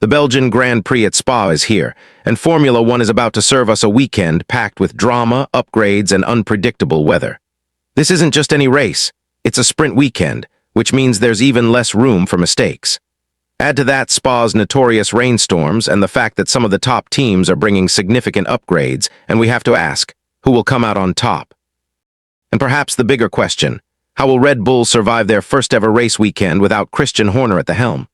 The Belgian Grand Prix at Spa is here, and Formula One is about to serve us a weekend packed with drama, upgrades, and unpredictable weather. This isn't just any race, it's a sprint weekend, which means there's even less room for mistakes. Add to that Spa's notorious rainstorms and the fact that some of the top teams are bringing significant upgrades, and we have to ask, who will come out on top? And perhaps the bigger question, how will Red Bull survive their first-ever race weekend without Christian Horner at the helm?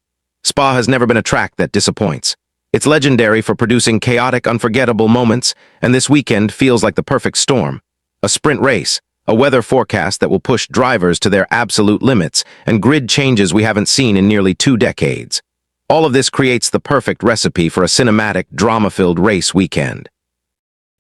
Spa has never been a track that disappoints. It's legendary for producing chaotic, unforgettable moments, and this weekend feels like the perfect storm. A sprint race, a weather forecast that will push drivers to their absolute limits, and grid changes we haven't seen in nearly 2 decades. All of this creates the perfect recipe for a cinematic, drama-filled race weekend.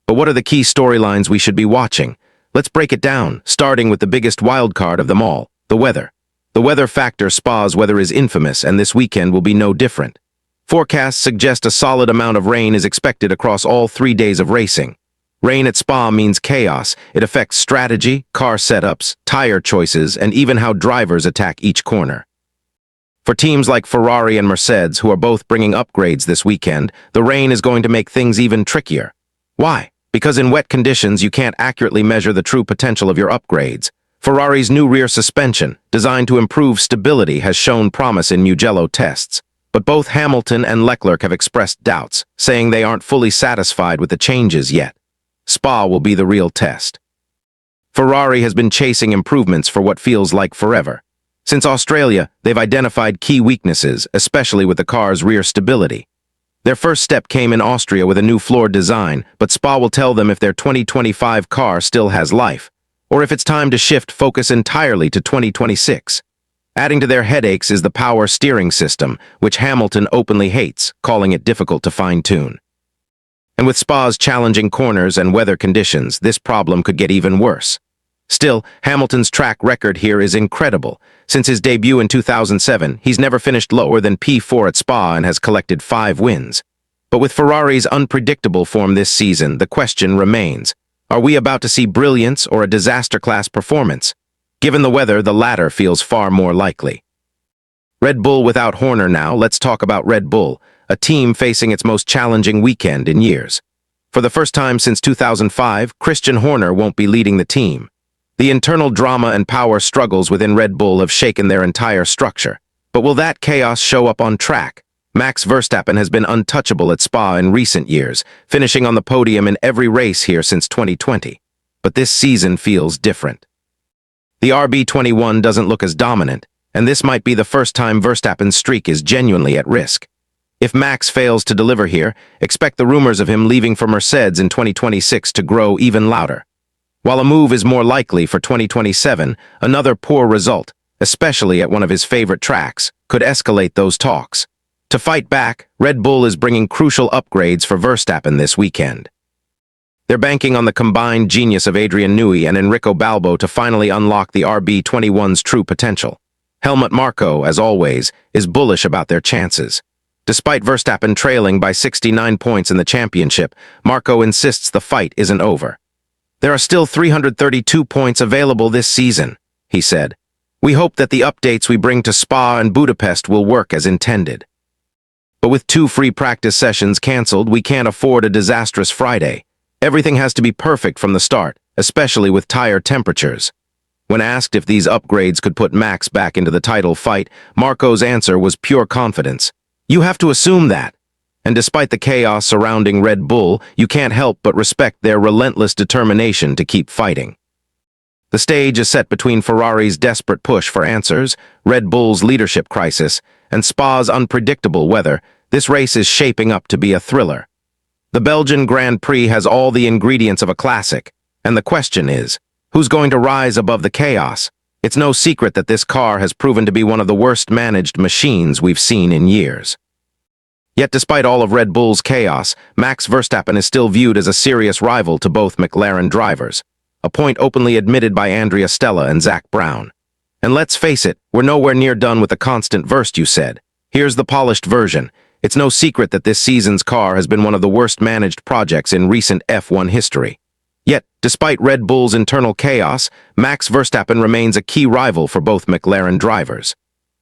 But what are the key storylines we should be watching? Let's break it down, starting with the biggest wildcard of them all, the weather. The weather factor. Spa's weather is infamous, and this weekend will be no different. Forecasts suggest a solid amount of rain is expected across all 3 days of racing. Rain at Spa means chaos. It affects strategy, car setups, tire choices, and even how drivers attack each corner. For teams like Ferrari and Mercedes, who are both bringing upgrades this weekend, the rain is going to make things even trickier. Why? Because in wet conditions, you can't accurately measure the true potential of your upgrades. Ferrari's new rear suspension, designed to improve stability, has shown promise in Mugello tests. But both Hamilton and Leclerc have expressed doubts, saying they aren't fully satisfied with the changes yet. Spa will be the real test. Ferrari has been chasing improvements for what feels like forever. Since Australia, they've identified key weaknesses, especially with the car's rear stability. Their first step came in Austria with a new floor design, but Spa will tell them if their 2025 car still has life, or if it's time to shift focus entirely to 2026. Adding to their headaches is the power steering system, which Hamilton openly hates, calling it difficult to fine-tune. And with Spa's challenging corners and weather conditions, this problem could get even worse. Still, Hamilton's track record here is incredible. Since his debut in 2007, he's never finished lower than P4 at Spa and has collected 5 wins. But with Ferrari's unpredictable form this season, the question remains, are we about to see brilliance or a disaster-class performance? Given the weather, the latter feels far more likely. Red Bull without Horner now. Let's talk about Red Bull, a team facing its most challenging weekend in years. For the first time since 2005, Christian Horner won't be leading the team. The internal drama and power struggles within Red Bull have shaken their entire structure. But will that chaos show up on track? Max Verstappen has been untouchable at Spa in recent years, finishing on the podium in every race here since 2020. But this season feels different. The RB21 doesn't look as dominant, and this might be the first time Verstappen's streak is genuinely at risk. If Max fails to deliver here, expect the rumors of him leaving for Mercedes in 2026 to grow even louder. While a move is more likely for 2027, another poor result, especially at one of his favorite tracks, could escalate those talks. To fight back, Red Bull is bringing crucial upgrades for Verstappen this weekend. They're banking on the combined genius of Adrian Newey and Enrico Balbo to finally unlock the RB21's true potential. Helmut Marko, as always, is bullish about their chances. Despite Verstappen trailing by 69 points in the championship, Marko insists the fight isn't over. There are still 332 points available this season, he said. We hope that the updates we bring to Spa and Budapest will work as intended. But with 2 free practice sessions cancelled, we can't afford a disastrous Friday. Everything has to be perfect from the start, especially with tire temperatures. When asked if these upgrades could put Max back into the title fight, Marko's answer was pure confidence. You have to assume that. And despite the chaos surrounding Red Bull, you can't help but respect their relentless determination to keep fighting. The stage is set between Ferrari's desperate push for answers, Red Bull's leadership crisis, and Spa's unpredictable weather. This race is shaping up to be a thriller. The Belgian Grand Prix has all the ingredients of a classic, and the question is, who's going to rise above the chaos? It's no secret that this car has proven to be one of the worst-managed machines we've seen in years. Yet despite all of Red Bull's chaos, Max Verstappen is still viewed as a serious rival to both McLaren drivers, a point openly admitted by Andrea Stella and Zak Brown. And let's face it, we're nowhere near done with the constant Verst, you said. Here's the polished version. It's no secret that this season's car has been one of the worst-managed projects in recent F1 history. Yet, despite Red Bull's internal chaos, Max Verstappen remains a key rival for both McLaren drivers.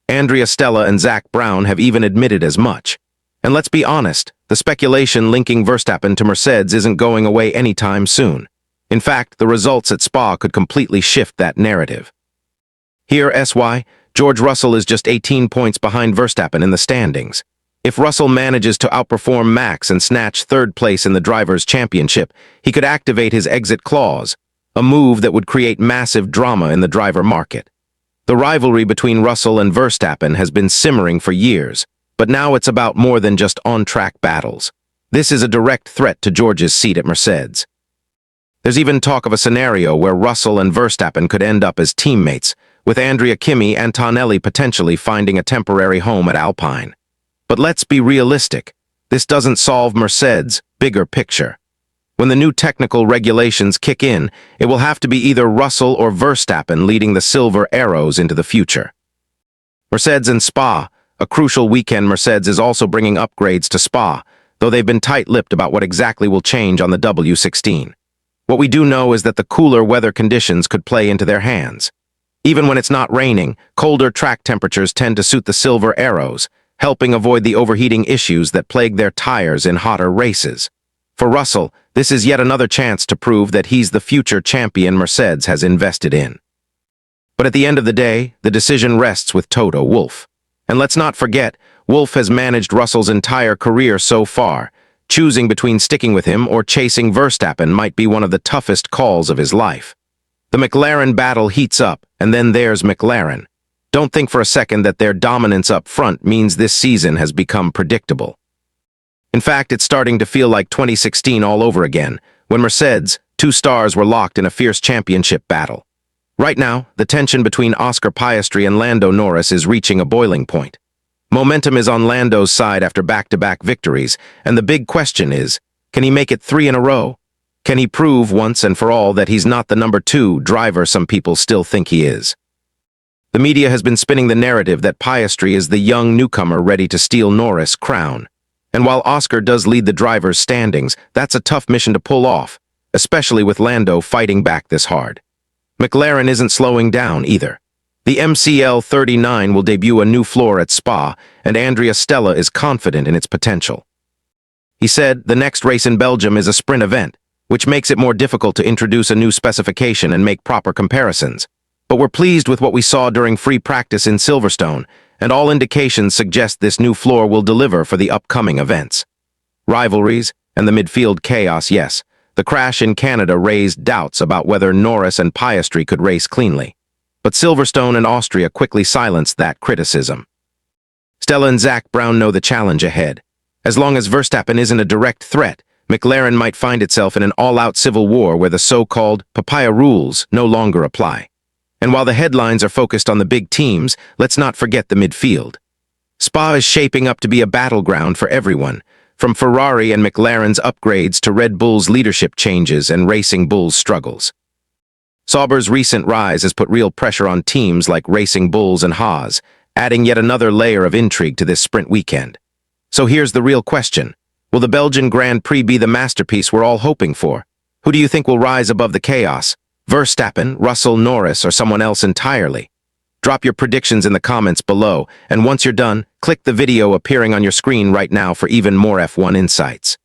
Andrea Stella and Zak Brown have even admitted as much. And let's be honest, the speculation linking Verstappen to Mercedes isn't going away anytime soon. In fact, the results at Spa could completely shift that narrative. Here, SY, George Russell is just 18 points behind Verstappen in the standings. If Russell manages to outperform Max and snatch third place in the Drivers' Championship, he could activate his exit clause, a move that would create massive drama in the driver market. The rivalry between Russell and Verstappen has been simmering for years, but now it's about more than just on-track battles. This is a direct threat to George's seat at Mercedes. There's even talk of a scenario where Russell and Verstappen could end up as teammates, with Andrea Kimi and Antonelli potentially finding a temporary home at Alpine. But let's be realistic. This doesn't solve Mercedes' bigger picture. When the new technical regulations kick in, it will have to be either Russell or Verstappen leading the Silver Arrows into the future. Mercedes and Spa, a crucial weekend. Mercedes is also bringing upgrades to Spa, though they've been tight-lipped about what exactly will change on the W16. What we do know is that the cooler weather conditions could play into their hands. Even when it's not raining, colder track temperatures tend to suit the Silver Arrows, helping avoid the overheating issues that plague their tires in hotter races. For Russell, this is yet another chance to prove that he's the future champion Mercedes has invested in. But at the end of the day, the decision rests with Toto Wolff. And let's not forget, Wolff has managed Russell's entire career so far. Choosing between sticking with him or chasing Verstappen might be one of the toughest calls of his life. The McLaren battle heats up, and then there's McLaren. Don't think for a second that their dominance up front means this season has become predictable. In fact, it's starting to feel like 2016 all over again, when Mercedes, two stars were locked in a fierce championship battle. Right now, the tension between Oscar Piastri and Lando Norris is reaching a boiling point. Momentum is on Lando's side after back-to-back victories, and the big question is, can he make it 3 in a row? Can he prove once and for all that he's not the number 2 driver some people still think he is? The media has been spinning the narrative that Piastri is the young newcomer ready to steal Norris' crown. And while Oscar does lead the drivers' standings, that's a tough mission to pull off, especially with Lando fighting back this hard. McLaren isn't slowing down either. The MCL 39 will debut a new floor at Spa, and Andrea Stella is confident in its potential. He said the next race in Belgium is a sprint event, which makes it more difficult to introduce a new specification and make proper comparisons. But we're pleased with what we saw during free practice in Silverstone, and all indications suggest this new floor will deliver for the upcoming events. Rivalries and the midfield chaos, yes. The crash in Canada raised doubts about whether Norris and Piastri could race cleanly. But Silverstone and Austria quickly silenced that criticism. Stella and Zach Brown know the challenge ahead. As long as Verstappen isn't a direct threat, McLaren might find itself in an all-out civil war where the so-called papaya rules no longer apply. And while the headlines are focused on the big teams, let's not forget the midfield. Spa is shaping up to be a battleground for everyone, from Ferrari and McLaren's upgrades to Red Bull's leadership changes and Racing Bull's struggles. Sauber's recent rise has put real pressure on teams like Racing Bulls and Haas, adding yet another layer of intrigue to this sprint weekend. So here's the real question. Will the Belgian Grand Prix be the masterpiece we're all hoping for? Who do you think will rise above the chaos? Verstappen, Russell, Norris, or someone else entirely? Drop your predictions in the comments below, and once you're done, click the video appearing on your screen right now for even more F1 insights.